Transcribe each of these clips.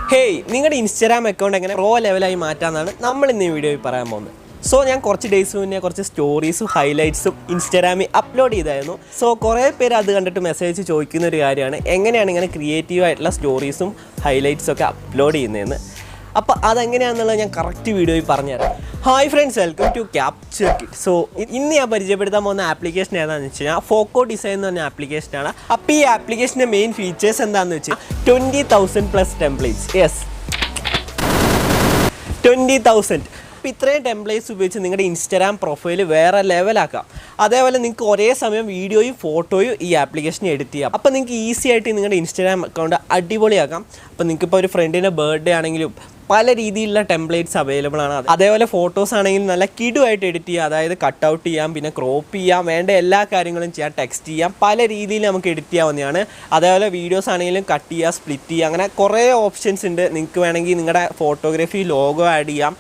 Hey, you Instagram account pro level I maatana nammal innu video parayan povunnu. So ഞാൻ കുറച്ച് days മുന്നേ കുറച്ച് സ്റ്റോറീസും ഹൈലൈറ്റ്സും ഇൻസ്റ്റാഗ്രാമിൽ അപ്ലോഡ് ചെയ്തായിരുന്നു. സോ കുറേ പേര് അത് കണ്ടിട്ട് മെസ്സേജ് ചോദിക്കുന്ന ഒരു കാര്യമാണ് എങ്ങനെയാണ് ഇങ്ങനെ ക്രിയേറ്റീവ് ആയിട്ടുള്ള സ്റ്റോറീസും ഹൈലൈറ്റ്സും ഒക്കെ അപ്ലോഡ് ചെയ്യുന്നതെന്ന്. അപ്പോൾ അതെങ്ങനെയാണെന്നുള്ളത് ഞാൻ കറക്റ്റ് വീഡിയോയിൽ പറഞ്ഞുതരാം. Hi friends, welcome to Capture Kit. So ഇന്ന് ഞാൻ പരിചയപ്പെടുത്താൻ പോകുന്ന ആപ്ലിക്കേഷൻ ഏതാണെന്ന് വെച്ച് കഴിഞ്ഞാൽ FocoDesign എന്ന് പറഞ്ഞ ആപ്ലിക്കേഷനാണ്. അപ്പോൾ ഈ ആപ്ലിക്കേഷൻ്റെ മെയിൻ ഫീച്ചേഴ്സ് എന്താണെന്ന് വെച്ചാൽ 20,000+ ടെംപ്ലേറ്റ്സ്. യെസ്, 20,000. അപ്പോൾ ഇത്രയും ടെംപ്ലേറ്റ്സ് ഉപയോഗിച്ച് നിങ്ങളുടെ ഇൻസ്റ്റാഗ്രാം പ്രൊഫൈൽ വേറെ ലെവലാക്കാം. അതേപോലെ നിങ്ങൾക്ക് ഒരേ സമയം വീഡിയോയും ഫോട്ടോയും ഈ ആപ്ലിക്കേഷനിൽ എഡിറ്റ് ചെയ്യാം. അപ്പോൾ നിങ്ങൾക്ക് ഈസി ആയിട്ട് നിങ്ങളുടെ ഇൻസ്റ്റാഗ്രാം അക്കൗണ്ട് അടിപൊളിയാക്കാം. അപ്പോൾ നിങ്ങൾക്കിപ്പോൾ ഒരു ഫ്രണ്ടിൻ്റെ ബർത്ത്ഡേ ആണെങ്കിലും പല രീതിയിലുള്ള ടെംപ്ലേറ്റ്സ് അവൈലബിൾ ആണ്. അതേപോലെ ഫോട്ടോസ് ആണെങ്കിലും നല്ല കിടുവായിട്ട് എഡിറ്റ് ചെയ്യാം. അതായത് കട്ട് ഔട്ട് ചെയ്യാം, പിന്നെ ക്രോപ്പ് ചെയ്യാം, വേണ്ട എല്ലാ കാര്യങ്ങളും ചെയ്യാം, ടെക്സ്റ്റ് ചെയ്യാം, പല രീതിയിൽ നമുക്ക് എഡിറ്റ് ചെയ്യാവുന്നതാണ്. അതേപോലെ വീഡിയോസ് ആണെങ്കിലും കട്ട് ചെയ്യുക, സ്പ്ലിറ്റ് ചെയ്യുക, അങ്ങനെ കുറേ ഓപ്ഷൻസ് ഉണ്ട്. നിങ്ങൾക്ക് വേണമെങ്കിൽ നിങ്ങളുടെ ഫോട്ടോഗ്രാഫി ലോഗോ ആഡ് ചെയ്യാം.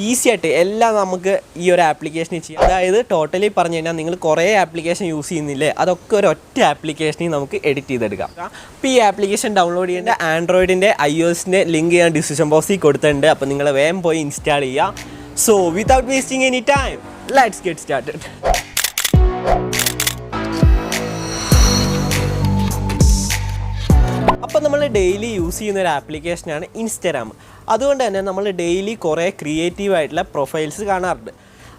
ഈസി ആയിട്ട് എല്ലാം നമുക്ക് ഈ ഒരു ആപ്ലിക്കേഷനിൽ ചെയ്യാം. അതായത് ടോട്ടലി പറഞ്ഞു കഴിഞ്ഞാൽ നിങ്ങൾ കുറേ ആപ്ലിക്കേഷൻ യൂസ് ചെയ്യുന്നില്ലേ, അതൊക്കെ ഒരൊറ്റ ആപ്ലിക്കേഷനിൽ നമുക്ക് എഡിറ്റ് ചെയ്തെടുക്കാം. അപ്പോൾ ഈ ആപ്ലിക്കേഷൻ ഡൗൺലോഡ് ചെയ്യേണ്ട ആൻഡ്രോയിഡിൻ്റെ iOSൻ്റെ ലിങ്ക് ഞാൻ ഡിസ്ക്രിപ്ഷൻ ബോക്സിൽ കൊടുത്തിട്ടുണ്ട്. അപ്പോൾ നിങ്ങൾ വേഗം പോയി ഇൻസ്റ്റാൾ ചെയ്യുക. So without wasting any time, let's get started. അപ്പോൾ നമ്മൾ ഡെയിലി യൂസ് ചെയ്യുന്ന ഒരു ആപ്ലിക്കേഷനാണ് ഇൻസ്റ്റാഗ്രാം. അതുകൊണ്ട് തന്നെ നമ്മൾ ഡെയിലി കുറേ ക്രിയേറ്റീവായിട്ടുള്ള പ്രൊഫൈൽസ് കാണാറുണ്ട്.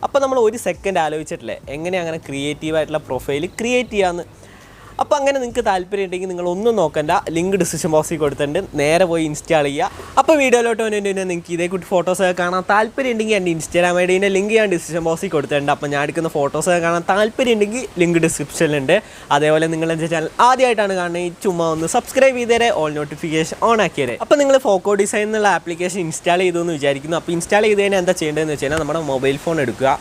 അപ്പോൾ നമ്മൾ ഒരു സെക്കൻഡ് ആലോചിച്ചിട്ടില്ലേ എങ്ങനെ അങ്ങനെ ക്രിയേറ്റീവായിട്ടുള്ള പ്രൊഫൈൽ ക്രിയേറ്റ് ചെയ്യാമെന്ന്. അപ്പോൾ അങ്ങനെ നിങ്ങൾക്ക് താല്പര്യം ഉണ്ടെങ്കിൽ നിങ്ങൾ ഒന്നും നോക്കണ്ട, ലിങ്ക് ഡിസ്ക്രിപ്ഷൻ ബോക്സിൽ കൊടുത്തിട്ടുണ്ട്, നേരെ പോയി ഇൻസ്റ്റാൾ ചെയ്യുക. അപ്പോൾ വീഡിയോയിലോട്ട് വന്നിട്ട് നിങ്ങൾക്ക് ഇതേ കുട്ടി ഫോട്ടോസൊക്കെ കാണാൻ താല്പര്യം ഉണ്ടെങ്കിൽ എൻ്റെ ഇൻസ്റ്റാഗ്രാം ഐഡിൻ്റെ ലിങ്ക് ഞാൻ ഡിസ്ക്രിപ്ഷൻ ബോക്സിൽ കൊടുത്തിട്ടുണ്ട്. അപ്പോൾ ഞാൻ എടുക്കുന്ന ഫോട്ടോസൊക്കെ കാണാൻ താല്പര്യം ഉണ്ടെങ്കിൽ ലിങ്ക് ഡിസ്ക്രിപ്ഷനിലുണ്ട്. അതേപോലെ നിങ്ങൾ എൻ്റെ ചാനൽ ആദ്യമായിട്ടാണ് കാണുന്നത്, ചുമ്മാ ഒന്ന് സബ്സ്ക്രൈബ് ചെയ്തേരെ, ഓൾ നോട്ടിഫിക്കേഷൻ ഓൺ ആക്കിയേരെ. അപ്പോൾ നിങ്ങൾ FocoDesign എന്നുള്ള ആപ്ലിക്കേഷൻ ഇൻസ്റ്റാൾ ചെയ്തു എന്ന് വിചാരിക്കുന്നു. അപ്പോൾ ഇൻസ്റ്റാൾ ചെയ്ത് കഴിഞ്ഞാൽ എന്താ ചെയ്യേണ്ടതെന്ന് വെച്ച് കഴിഞ്ഞാൽ നമ്മുടെ മൊബൈൽ ഫോൺ എടുക്കുക,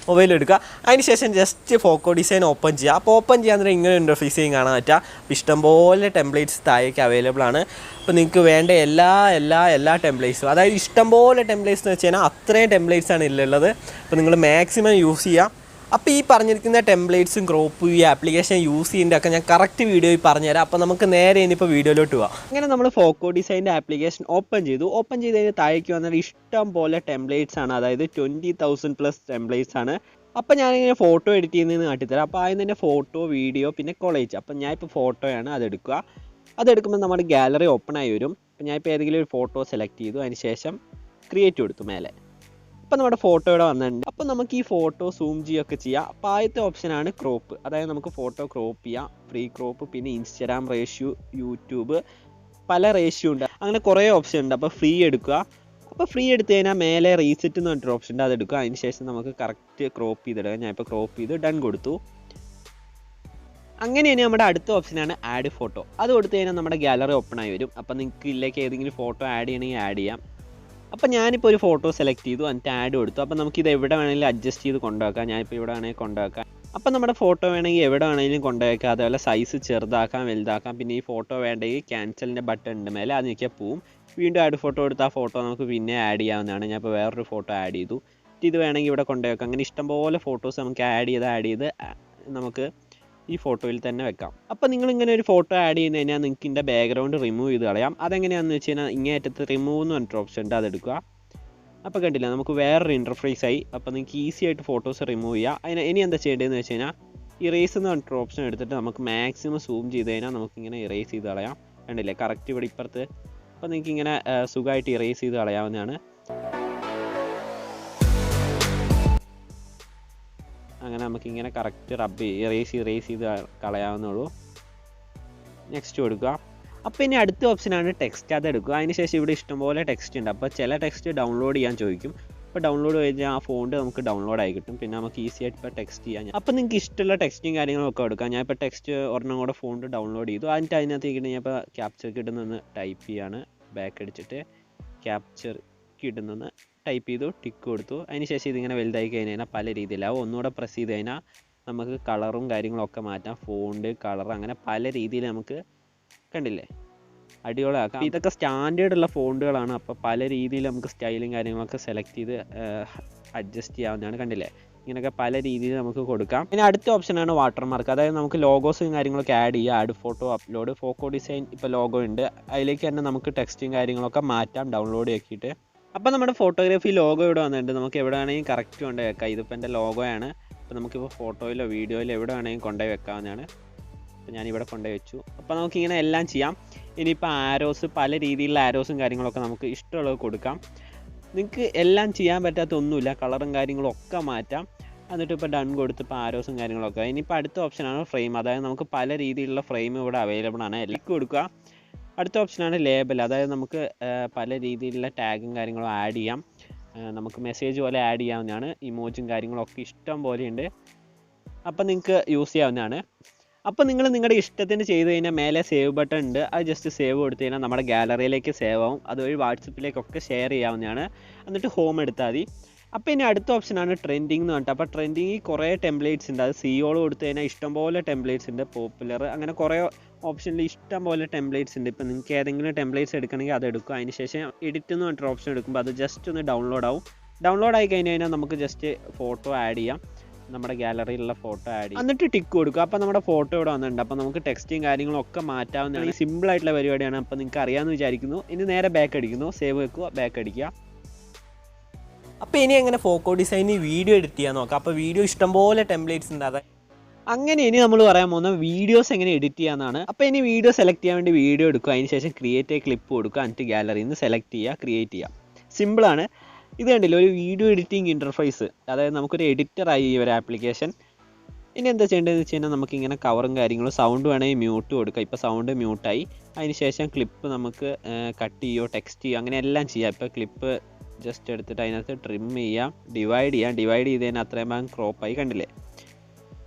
മൊബൈൽ എടുക്കുക. അതിന് ശേഷം ജസ്റ്റ് FocoDesign ഓപ്പൺ ചെയ്യുക. അപ്പോൾ ഓപ്പൺ ചെയ്യാൻ ഇങ്ങനെ ഇൻ്റർഫേസിങ് കാണാൻ പറ്റുക. ഇഷ്ടംപോലെ ടെംപ്ലേറ്റ്സ് താഴേക്ക് അവൈലബിൾ ആണ്. അപ്പോൾ നിങ്ങൾക്ക് വേണ്ട എല്ലാ ടെംപ്ലേറ്റ്സും, അതായത് ഇഷ്ടംപോലെ ടെംപ്ലേറ്റ്സ് എന്ന് വെച്ച് കഴിഞ്ഞാൽ അത്രയും ടെംപ്ലേറ്റ്സ് ആണ് ഇതിലുള്ളത്. അപ്പോൾ നിങ്ങൾ മാക്സിമം യൂസ് ചെയ്യുക. അപ്പോൾ ഈ പറഞ്ഞിരിക്കുന്ന ടെംപ്ലേറ്റ്സും ക്രോപ്പും ഈ ആപ്ലിക്കേഷൻ യൂസ് ചെയ്യുന്നതൊക്കെ ഞാൻ കറക്റ്റ് വീഡിയോയിൽ പറഞ്ഞുതരാം. അപ്പോൾ നമുക്ക് നേരെ ഇനിയിപ്പോൾ വീഡിയോയിലോട്ട് പോവാം. അങ്ങനെ നമ്മൾ FocoDesignൻ്റെ ആപ്ലിക്കേഷൻ ഓപ്പൺ ചെയ്തു കഴിഞ്ഞ് താഴേക്ക് വന്നാൽ ഇഷ്ടം പോലെ ടെംപ്ലേറ്റ്സ് ആണ്, അതായത് 20,000+ ടെംപ്ലേറ്റ്സ് ആണ്. അപ്പോൾ ഞാനിങ്ങനെ ഫോട്ടോ എഡിറ്റ് ചെയ്യുന്നതെന്ന് കാട്ടിത്തരാം. അപ്പോൾ ആദ്യം തന്നെ ഫോട്ടോ, വീഡിയോ, പിന്നെ കൊളേജ്. അപ്പോൾ ഞാനിപ്പോൾ ഫോട്ടോയാണ് അതെടുക്കുക. അതെടുക്കുമ്പോൾ നമ്മുടെ ഗാലറി ഓപ്പൺ ആയി വരും. അപ്പോൾ ഞാനിപ്പോൾ ഏതെങ്കിലും ഒരു ഫോട്ടോ സെലക്ട് ചെയ്തു, അതിന് ശേഷം ക്രിയേറ്റ് കൊടുത്തു മേലെ. അപ്പോൾ നമ്മുടെ ഫോട്ടോ ഇവിടെ വന്നിട്ടുണ്ട്. അപ്പോൾ നമുക്ക് ഈ ഫോട്ടോ സൂം ചെയ്യുകയൊക്കെ ചെയ്യാം. അപ്പോൾ ആദ്യത്തെ ഓപ്ഷനാണ് ക്രോപ്പ്, അതായത് നമുക്ക് ഫോട്ടോ ക്രോപ്പ് ചെയ്യാം, ഫ്രീ ക്രോപ്പ്, പിന്നെ ഇൻസ്റ്റാഗ്രാം റേഷ്യോ, യൂട്യൂബ്, പല റേഷ്യോ ഉണ്ട്, അങ്ങനെ കുറേ ഓപ്ഷൻ ഉണ്ട്. അപ്പോൾ ഫ്രീ എടുക്കുക. അപ്പോൾ ഫ്രീ എടുത്തു കഴിഞ്ഞാൽ മേലെ റീസെറ്റ് എന്ന് പറഞ്ഞിട്ടൊരു ഓപ്ഷൻ ഉണ്ട്, അതെടുക്കുക. അതിന് ശേഷം നമുക്ക് കറക്റ്റ് ക്രോപ്പ് ചെയ്തെടുക്കാം. ഞാൻ ഇപ്പോൾ ക്രോപ്പ് ചെയ്ത് ഡൺ കൊടുത്തു. അങ്ങനെ തന്നെ നമ്മുടെ അടുത്ത ഓപ്ഷനാണ് ആഡ് ഫോട്ടോ. അത് കൊടുത്തു കഴിഞ്ഞാൽ നമ്മുടെ ഗാലറി ഓപ്പൺ ആയി വരും. അപ്പോൾ നിങ്ങൾക്ക് ഇതിലേക്ക് ഏതെങ്കിലും ഫോട്ടോ ആഡ് ചെയ്യണമെങ്കിൽ ആഡ് ചെയ്യാം. അപ്പോൾ ഞാനിപ്പോൾ ഒരു ഫോട്ടോ സെലക്ട് ചെയ്തു, എന്നിട്ട് ആഡ് കൊടുത്തു. അപ്പോൾ നമുക്കിത് എവിടെ വേണമെങ്കിലും അഡ്ജസ്റ്റ് ചെയ്ത് കൊണ്ടുവെക്കാം. ഞാനിപ്പോൾ ഇവിടെ വേണമെങ്കിൽ കൊണ്ടുവെക്കാം. അപ്പോൾ നമ്മുടെ ഫോട്ടോ വേണമെങ്കിൽ എവിടെ വേണമെങ്കിലും കൊണ്ടുവെക്കാം. അതേപോലെ സൈസ് ചെറുതാക്കാം, വലുതാക്കാം. പിന്നെ ഈ ഫോട്ടോ വേണ്ടെങ്കിൽ ക്യാൻസലിൻ്റെ ബട്ടൺ ഉണ്ട് മേലെ, അത് ഞെക്കിയാൽ പോവും. വീണ്ടും ആഡ് ഫോട്ടോ എടുത്ത് ആ ഫോട്ടോ നമുക്ക് പിന്നെ ആഡ് ചെയ്യാവുന്നതാണ്. ഞാൻ ഇപ്പോൾ വേറൊരു ഫോട്ടോ ആഡ് ചെയ്തു. ഇത് വേണമെങ്കിൽ ഇവിടെ കൊണ്ടുവെക്കാം. അങ്ങനെ ഇഷ്ടംപോലെ ഫോട്ടോസ് നമുക്ക് ആഡ് ചെയ്ത് നമുക്ക് ഈ ഫോട്ടോയിൽ തന്നെ വെക്കാം. അപ്പോൾ നിങ്ങളിങ്ങനെ ഒരു ഫോട്ടോ ആഡ് ചെയ്യുന്ന കഴിഞ്ഞാൽ നിങ്ങൾക്ക് ഇതിൻ്റെ ബാക്ക്ഗ്രൗണ്ട് റിമൂവ് ചെയ്ത് കളയാം. അതെങ്ങനെയാണെന്ന് വെച്ച് കഴിഞ്ഞാൽ ഇങ്ങേറ്റത്ത് റിമൂവ് എന്ന് പറഞ്ഞിട്ട് ഓപ്ഷൻ ഉണ്ട്, അതെടുക്കുക. അപ്പോൾ കണ്ടില്ല, നമുക്ക് വേറൊരു ഇൻ്റർഫേസ് ആയി. അപ്പോൾ നിങ്ങൾക്ക് ഈസി ആയിട്ട് ഫോട്ടോസ് റിമൂവ് ചെയ്യാം. ഇനി എന്താ ചെയ്യേണ്ടതെന്ന് വെച്ച് കഴിഞ്ഞാൽ ഇറേസ് എന്ന് പറഞ്ഞിട്ട് ഓപ്ഷൻ എടുത്തിട്ട് നമുക്ക് മാക്സിമം സൂം ചെയ്ത് കഴിഞ്ഞാൽ നമുക്കിങ്ങനെ ഇറേസ് ചെയ്ത് കളയാം. കണ്ടില്ലേ, കറക്റ്റ് ഇവിടെ ഇപ്പുറത്ത്. അപ്പോൾ നിങ്ങൾക്ക് ഇങ്ങനെ സുഖമായിട്ട് ഇറേസ് ചെയ്ത് കളയാവുന്നതാണ്. അങ്ങനെ നമുക്കിങ്ങനെ കറക്റ്റ് ഇറേസ് ചെയ്ത് കളയാവുന്നുള്ളൂ. നെക്സ്റ്റ് കൊടുക്കുക. അപ്പോൾ ഇനി അടുത്ത ഓപ്ഷനാണ് ടെക്സ്റ്റ്, അതെടുക്കുക. അതിന് ശേഷം ഇവിടെ ഇഷ്ടംപോലെ ടെക്സ്റ്റ് ഉണ്ട്. അപ്പോൾ ചില ടെക്സ്റ്റ് ഡൗൺലോഡ് ചെയ്യാൻ ചോദിക്കും. അപ്പോൾ ഡൗൺലോഡ് കഴിഞ്ഞാൽ ആ ഫോണ്ട് നമുക്ക് ഡൗൺലോഡ് ആയി കിട്ടും. പിന്നെ നമുക്ക് ഈസി ആയിട്ട് ഇപ്പോൾ ടെക്സ്റ്റ് ചെയ്യാം. അപ്പോൾ നിങ്ങൾക്ക് ഇഷ്ടമുള്ള ടെക്സ്റ്റും കാര്യങ്ങളൊക്കെ എടുക്കാം. ഞാൻ ഇപ്പോൾ ടെക്സ്റ്റ് ഒരെണ്ണം കൂടെ ഫോണ്ട് ഡൗൺലോഡ് ചെയ്തു. അതിനകത്തേക്ക് ഞാൻ ഇപ്പോൾ ക്യാപ്ചർ കിട്ടുന്നതെന്ന് ടൈപ്പ് ചെയ്യാണ്. ബാക്ക് അടിച്ചിട്ട് ക്യാപ്ചർ കിട്ടുന്നതെന്ന് ടൈപ്പ് ചെയ്തു, ടിക്ക് കൊടുത്തു. അതിന് ശേഷം ഇതിങ്ങനെ വലുതായി കഴിഞ്ഞാൽ പല രീതിയിലാവും. ഒന്നുകൂടെ പ്രസ് ചെയ്ത് കഴിഞ്ഞാൽ നമുക്ക് കളറും കാര്യങ്ങളൊക്കെ മാറ്റാം, ഫോണ്ട്, കളർ, അങ്ങനെ പല രീതിയിൽ നമുക്ക് കണ്ടില്ലേ അടിപൊളിയാക്കാം. ഇതൊക്കെ സ്റ്റാൻഡേർഡ് ഉള്ള ഫോണ്ടുകളാണ്. അപ്പോൾ പല രീതിയിൽ നമുക്ക് സ്റ്റൈലും കാര്യങ്ങളൊക്കെ സെലക്ട് ചെയ്ത് അഡ്ജസ്റ്റ് ചെയ്യാവുന്നതാണ്. കണ്ടില്ലേ, ഇങ്ങനെയൊക്കെ പല രീതിയിൽ നമുക്ക് കൊടുക്കാം. ഇനി അടുത്ത ഓപ്ഷനാണ് വാട്ടർമാർക്ക്. അതായത് നമുക്ക് ലോഗോസും കാര്യങ്ങളൊക്കെ ആഡ് ചെയ്യുക. Add photo upload. Forgo design ഇപ്പോൾ ലോഗോ ഉണ്ട്, അതിലേക്ക് തന്നെ നമുക്ക് ടെക്സ്റ്റും കാര്യങ്ങളൊക്കെ മാറ്റാം ഡൗൺലോഡ് ആക്കിയിട്ട്. അപ്പോൾ നമ്മുടെ ഫോട്ടോഗ്രാഫി ലോഗോ ഇവിടെ വന്നിട്ടുണ്ട്. നമുക്ക് എവിടെ വേണമെങ്കിൽ കറക്റ്റ് കൊണ്ടുപോയി വെക്കാം. ഇതിപ്പോൾ എൻ്റെ ലോഗോയാണ്. അപ്പോൾ നമുക്കിപ്പോൾ ഫോട്ടോയിലോ വീഡിയോയിലോ എവിടെ വേണമെങ്കിൽ കൊണ്ടുപോയി വെക്കാവുന്നതാണ്. അപ്പോൾ ഞാനിവിടെ കൊണ്ടുപോയി വെച്ചു. അപ്പോൾ നമുക്കിങ്ങനെ എല്ലാം ചെയ്യാം. ഇനിയിപ്പോൾ ആരോസ്, പല രീതിയിലുള്ള ആരോസും കാര്യങ്ങളൊക്കെ നമുക്ക് ഇഷ്ടമുള്ളത് കൊടുക്കാം. നിങ്ങൾക്ക് എല്ലാം ചെയ്യാൻ പറ്റാത്തൊന്നുമില്ല, കളറും കാര്യങ്ങളും ഒക്കെ മാറ്റാം. എന്നിട്ട് ഇപ്പോൾ ഡൺ കൊടുത്തിപ്പോൾ ആരോസും കാര്യങ്ങളൊക്കെ. ഇനിയിപ്പോൾ അടുത്ത ഓപ്ഷനാണ് ഫ്രെയിം. അതായത് നമുക്ക് പല രീതിയിലുള്ള ഫ്രെയിം ഇവിടെ അവൈലബിൾ ആണ്. എല്ലാം കൊടുക്കുക. അടുത്ത ഓപ്ഷനാണ് ലേബൽ. അതായത് നമുക്ക് പല രീതിയിലുള്ള ടാഗും കാര്യങ്ങളും ആഡ് ചെയ്യാം. നമുക്ക് മെസ്സേജ് പോലെ ആഡ് ചെയ്യാവുന്നതാണ്. ഇമോജും കാര്യങ്ങളൊക്കെ ഇഷ്ടം പോലെയുണ്ട്. അപ്പം നിങ്ങൾക്ക് യൂസ് ചെയ്യാവുന്നതാണ്. അപ്പോൾ നിങ്ങൾ നിങ്ങളുടെ ഇഷ്ടത്തിന് ചെയ്ത് കഴിഞ്ഞാൽ മേലെ സേവ് ബട്ടൺ ഉണ്ട്. അത് ജസ്റ്റ് സേവ് കൊടുത്തു കഴിഞ്ഞാൽ നമ്മുടെ ഗാലറിയിലേക്ക് സേവ് ആവും. അതുവഴി വാട്സപ്പിലേക്കൊക്കെ ഷെയർ ചെയ്യാവുന്നതാണ്. എന്നിട്ട് ഹോം എടുത്താൽ മതി. അപ്പോൾ ഇനി അടുത്ത ഓപ്ഷനാണ് ട്രെൻഡിങ് എന്ന് പറഞ്ഞിട്ട്. അപ്പോൾ ട്രെൻഡിങ്ങിൽ കുറേ ടെംപ്ലേറ്റ്സ് ഉണ്ട്. അത് സിയോൾ കൊടുത്തു കഴിഞ്ഞാൽ ഇഷ്ടംപോലെ ടെംപ്ലേറ്റ്സ് ഉണ്ട്. പോപ്പുലർ അങ്ങനെ കുറേ ഓപ്ഷനിൽ ഇഷ്ടംപോലെ ടെംപ്ലേറ്റ്സ് ഉണ്ട്. ഇപ്പോൾ നിങ്ങൾക്ക് ഏതെങ്കിലും ടെംപ്ലേറ്റ്സ് എടുക്കണമെങ്കിൽ അത് എടുക്കുക. അതിന് ശേഷം എഡിറ്റ് എന്ന് പറഞ്ഞിട്ട് ഓപ്ഷൻ എടുക്കുമ്പോൾ അത് ജസ്റ്റ് ഒന്ന് ഡൗൺലോഡ് ആവും. ഡൗൺലോഡ് ആയി കഴിഞ്ഞാൽ നമുക്ക് ജസ്റ്റ് ഫോട്ടോ ആഡ് ചെയ്യാം. നമ്മുടെ ഗാലറിയിലുള്ള ഫോട്ടോ ആഡ് ചെയ്യും. എന്നിട്ട് ടിക്ക് കൊടുക്കുക. അപ്പോൾ നമ്മുടെ ഫോട്ടോ ഇവിടെ വന്നിട്ടുണ്ട്. അപ്പോൾ നമുക്ക് ടെക്സ്റ്റും കാര്യങ്ങളും ഒക്കെ മാറ്റാവുന്നതാണ്. സിമ്പിളായിട്ടുള്ള പരിപാടിയാണ്. അപ്പോൾ നിങ്ങൾക്ക് അറിയാമെന്ന് വിചാരിക്കുന്നു. ഇനി നേരെ ബാക്ക് അടിക്കുന്നു. സേവ് വെക്കുക, ബാക്ക് അടിക്കുക. അപ്പോൾ ഇനി എങ്ങനെ ഫോക്കോ ഡിസൈനിൽ വീഡിയോ എഡിറ്റ് ചെയ്യാൻ നോക്കാം. അപ്പോൾ വീഡിയോ ഇഷ്ടംപോലെ ടെംപ്ലേറ്റ്സ് ഉണ്ട്. അതെ, അങ്ങനെ ഇനി നമ്മൾ പറയാൻ പോകുന്ന വീഡിയോസ് എങ്ങനെ എഡിറ്റ് ചെയ്യാമെന്നാണ്. അപ്പോൾ ഇനി വീഡിയോ സെലക്ട് ചെയ്യാൻ വേണ്ടി വീഡിയോ എടുക്കുക. അതിന് ശേഷം ക്രിയേറ്റ് എ ക്ലിപ്പ് കൊടുക്കുക. എന്നിട്ട് ഗാലറിയിൽ നിന്ന് സെലക്ട് ചെയ്യുക, ക്രിയേറ്റ് ചെയ്യുക. സിമ്പിളാണ്. ഇത് കണ്ടില്ല, ഒരു വീഡിയോ എഡിറ്റിംഗ് ഇൻ്റർഫേസ്. അതായത് നമുക്കൊരു എഡിറ്ററായി ഈ ഒരു ആപ്ലിക്കേഷൻ. ഇനി എന്താ ചെയ്യേണ്ടതെന്ന് വെച്ച് കഴിഞ്ഞാൽ നമുക്കിങ്ങനെ കവറും കാര്യങ്ങളും, സൗണ്ട് വേണമെങ്കിൽ മ്യൂട്ട് കൊടുക്കുക. ഇപ്പോൾ സൗണ്ട് മ്യൂട്ടായി. അതിന് ശേഷം ക്ലിപ്പ് നമുക്ക് കട്ട് ചെയ്യുകയോ ടെക്സ്റ്റ് ചെയ്യുകയോ അങ്ങനെ എല്ലാം ചെയ്യാം. ഇപ്പോൾ ക്ലിപ്പ് ജസ്റ്റ് എടുത്തിട്ട് അതിനകത്ത് ട്രിം ചെയ്യാം, ഡിവൈഡ് ചെയ്യാം. ഡിവൈഡ് ചെയ്ത് കഴിഞ്ഞാൽ അത്രയും ഭാഗം ക്രോപ്പായി. കണ്ടില്ലേ?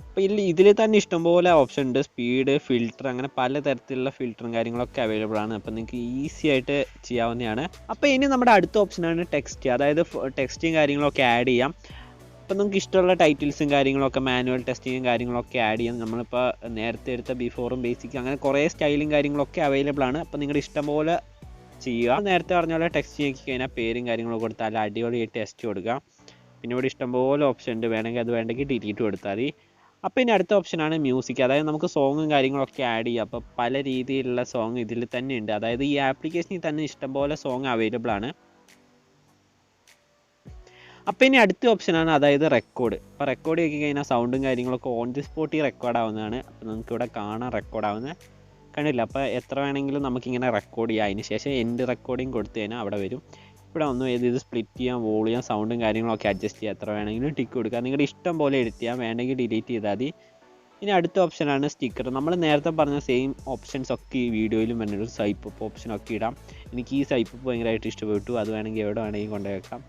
അപ്പോൾ ഇതിൽ തന്നെ ഇഷ്ടംപോലെ ഓപ്ഷൻ ഉണ്ട്. സ്പീഡ്, ഫിൽറ്റർ, അങ്ങനെ പല തരത്തിലുള്ള ഫിൽറ്ററും കാര്യങ്ങളൊക്കെ അവൈലബിൾ ആണ്. അപ്പോൾ നിങ്ങൾക്ക് ഈസി ആയിട്ട് ചെയ്യാവുന്നതാണ്. അപ്പോൾ ഇനി നമ്മുടെ അടുത്ത ഓപ്ഷനാണ് ടെക്സ്റ്റ്. അതായത് ടെക്സ്റ്റും കാര്യങ്ങളൊക്കെ ആഡ് ചെയ്യാം. അപ്പോൾ നിങ്ങൾക്ക് ഇഷ്ടമുള്ള ടൈറ്റിൽസും കാര്യങ്ങളൊക്കെ, മാനുവൽ ടെസ്റ്റിങ്ങും കാര്യങ്ങളൊക്കെ ആഡ് ചെയ്യാം. നമ്മളിപ്പോൾ നേരത്തെ എടുത്ത ബിഫോറും ബേസിക്കും അങ്ങനെ കുറേ സ്റ്റൈലും കാര്യങ്ങളൊക്കെ അവൈലബിൾ ആണ്. അപ്പോൾ നിങ്ങളുടെ ഇഷ്ടം പോലെ ചെയ്യുക. നേരത്തെ പറഞ്ഞ പോലെ ടെക്സ്റ്റ് നോക്കി കഴിഞ്ഞാൽ പേരും കാര്യങ്ങളൊക്കെ കൊടുത്താൽ അടിപൊളിയായിട്ട് ടെസ്റ്റ് കൊടുക്കുക. പിന്നെ ഇവിടെ ഇഷ്ടംപോലെ ഓപ്ഷൻ ഉണ്ട്. വേണമെങ്കിൽ അത് വേണ്ടെങ്കിൽ ഡിലീറ്റ് കൊടുത്താൽ മതി. അപ്പോൾ ഇനി അടുത്ത ഓപ്ഷനാണ് മ്യൂസിക്. അതായത് നമുക്ക് സോങ്ങും കാര്യങ്ങളൊക്കെ ആഡ് ചെയ്യാം. അപ്പോൾ പല രീതിയിലുള്ള സോങ് ഇതിൽ തന്നെ ഉണ്ട്. അതായത് ഈ ആപ്ലിക്കേഷനിൽ തന്നെ ഇഷ്ടംപോലെ സോങ് അവൈലബിൾ ആണ്. അപ്പോൾ ഇനി അടുത്ത ഓപ്ഷനാണ് അതായത് റെക്കോർഡ്. അപ്പോൾ റെക്കോർഡ് ചെയ്ത് കഴിഞ്ഞാൽ സൗണ്ടും കാര്യങ്ങളൊക്കെ ഓൺ ദി സ്പോട്ടിൽ റെക്കോർഡ് ആവുന്നതാണ്. അപ്പോൾ നമുക്ക് ഇവിടെ കാണാൻ റെക്കോർഡ് ആവുന്നത് കണ്ടില്ല. അപ്പോൾ എത്ര വേണമെങ്കിലും നമുക്കിങ്ങനെ റെക്കോർഡ് ചെയ്യാം. അതിന് ശേഷം എൻഡ് റെക്കോർഡിങ് കൊടുത്തു കഴിഞ്ഞാൽ അവിടെ വരും. ഇവിടെ ഒന്നും ഇത് സ്പ്ലിറ്റ് ചെയ്യാം, വോളിയം, സൗണ്ടും കാര്യങ്ങളൊക്കെ അഡ്ജസ്റ്റ് ചെയ്യാം. എത്ര വേണമെങ്കിലും ടിക്ക് കൊടുക്കുക. നിങ്ങളുടെ ഇഷ്ടം പോലെ എഡിറ്റ് ചെയ്യാം. വേണമെങ്കിൽ ഡിലീറ്റ് ചെയ്താൽ മതി. ഇനി അടുത്ത ഓപ്ഷനാണ് സ്റ്റിക്കർ. നമ്മൾ നേരത്തെ പറഞ്ഞ സെയിം ഓപ്ഷൻസ് ഒക്കെ ഈ വീഡിയോയിലും വേണ്ടൊരു സ്വൈപ്പ് ഓപ്ഷനൊക്കെ ഇടാം. എനിക്ക് ഈ സ്വൈപ്പ് ഭയങ്കരമായിട്ട് ഇഷ്ടപ്പെട്ടു. അത് വേണമെങ്കിൽ എവിടെ വേണമെങ്കിൽ കൊണ്ടുവയ്ക്കാം.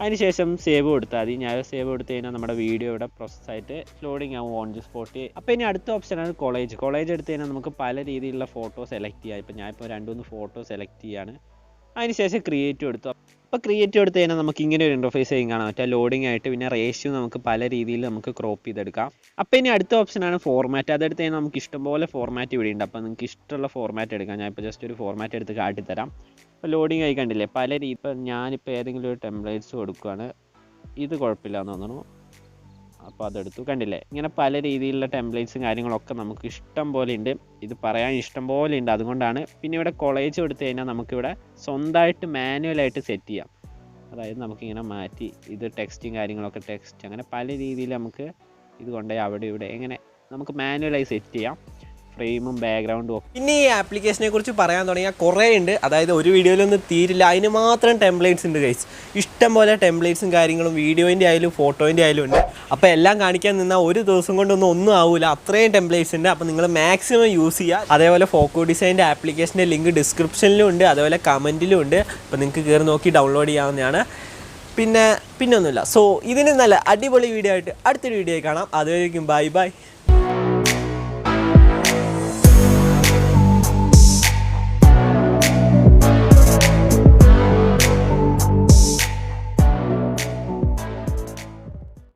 അതിനുശേഷം സേവ് കൊടുത്താൽ മതി. ഞാൻ സേവ് കൊടുത്തു കഴിഞ്ഞാൽ നമ്മുടെ വീഡിയോ ഇവിടെ പ്രോസസ്സായിട്ട് ലോഡിങ് ആവും ഓൺ ദി സ്പോട്ട്. അപ്പോൾ ഇനി അടുത്ത ഓപ്ഷനാണ് കോളേജ്. കോളേജ് എടുത്തു കഴിഞ്ഞാൽ നമുക്ക് പല രീതിയിലുള്ള ഫോട്ടോ സെലക്ട് ചെയ്യാം. ഇപ്പോൾ ഞാനിപ്പോൾ 2-3 ഫോട്ടോ സെലക്ട് ചെയ്യാണ്. അതിനുശേഷം ക്രിയേറ്റ് കൊടുത്തു. അപ്പോൾ ക്രിയേറ്റ് കൊടുത്തു കഴിഞ്ഞാൽ നമുക്ക് ഇങ്ങനെ ഒരു ഇൻ്റർഫേസ് കാണാൻ പറ്റുക. ലോഡിംഗ് ആയിട്ട് പിന്നെ റേഷ്യോ നമുക്ക് പല രീതിയിൽ നമുക്ക് ക്രോപ്പ് ചെയ്തെടുക്കാം. അപ്പോൾ ഇനി അടുത്ത ഓപ്ഷനാണ് ഫോർമാറ്റ്. അതെടുത്ത് കഴിഞ്ഞാൽ നമുക്ക് ഇഷ്ടംപോലെ ഫോർമാറ്റ് ഇവിടെ ഉണ്ട്. അപ്പോൾ നിങ്ങൾക്ക് ഇഷ്ടമുള്ള ഫോർമാറ്റ് എടുക്കാം. ഞാനിപ്പോൾ ജസ്റ്റ് ഒരു ഫോർമാറ്റ് എടുത്ത് കാട്ടിത്തരാം. ഇപ്പോൾ ലോഡിംഗ് ആയി കണ്ടില്ലേ പല രീതി. ഇപ്പോൾ ഞാനിപ്പോൾ ഏതെങ്കിലും ഒരു ടെംപ്ലേറ്റ്സ് കൊടുക്കുകയാണ്. ഇത് കുഴപ്പമില്ല എന്ന് തോന്നുന്നു. അപ്പോൾ അതെടുത്തു. കണ്ടില്ലേ, ഇങ്ങനെ പല രീതിയിലുള്ള ടെംപ്ലേറ്റ്സും കാര്യങ്ങളൊക്കെ നമുക്ക് ഇഷ്ടം പോലെ ഉണ്ട്. ഇത് പറയാൻ ഇഷ്ടം പോലെ ഉണ്ട്. അതുകൊണ്ടാണ്. പിന്നെ ഇവിടെ കോളേജ് കൊടുത്തു കഴിഞ്ഞാൽ നമുക്കിവിടെ സ്വന്തമായിട്ട് മാനുവലായിട്ട് സെറ്റ് ചെയ്യാം. അതായത് നമുക്കിങ്ങനെ മാറ്റി ഇത് ടെക്സ്റ്റും കാര്യങ്ങളൊക്കെ ടെക്സ്റ്റ് അങ്ങനെ പല രീതിയിൽ നമുക്ക് ഇത് കൊണ്ടുപോയി അവിടെ ഇവിടെ എങ്ങനെ നമുക്ക് മാനുവലായി സെറ്റ് ചെയ്യാം. ഫ്രെയിമും ബാക്ക്ഗ്രൗണ്ടും ഒക്കെ. പിന്നെ ഈ ആപ്ലിക്കേഷനെ കുറിച്ച് പറയാൻ തുടങ്ങിയാൽ കുറേ ഉണ്ട്. അതായത് ഒരു വീഡിയോയിലൊന്നും തീരില്ല. അതിന് മാത്രം ടെംപ്ലേറ്റ്സ് ഉണ്ട് ഗൈസ്. ഇഷ്ടം പോലെ ടെംപ്ലേറ്റ്സും കാര്യങ്ങളും വീഡിയോൻ്റെ ആയാലും ഫോട്ടോൻ്റെ ആയാലും ഉണ്ട്. അപ്പോൾ എല്ലാം കാണിക്കാൻ നിന്നാൽ ഒരു ദിവസം കൊണ്ടൊന്നും ആവില്ല. അത്രയും ടെംപ്ലേറ്റ്സ് ഉണ്ട്. അപ്പോൾ നിങ്ങൾ മാക്സിമം യൂസ് ചെയ്യുക. അതേപോലെ ഫോക്കോ ഡിസൈൻ്റെ ആപ്ലിക്കേഷൻ്റെ ലിങ്ക് ഡിസ്ക്രിപ്ഷനിലും ഉണ്ട്, അതേപോലെ കമൻറ്റിലും ഉണ്ട്. അപ്പോൾ നിങ്ങൾക്ക് കയറി നോക്കി ഡൗൺലോഡ് ചെയ്യാവുന്നതാണ്. പിന്നെ ഒന്നുമില്ല. സോ ഇതിന് നല്ല അടിപൊളി വീഡിയോ ആയിട്ട് അടുത്തൊരു വീഡിയോ കാണാം. അതുവരേക്കും ബൈ ബൈ.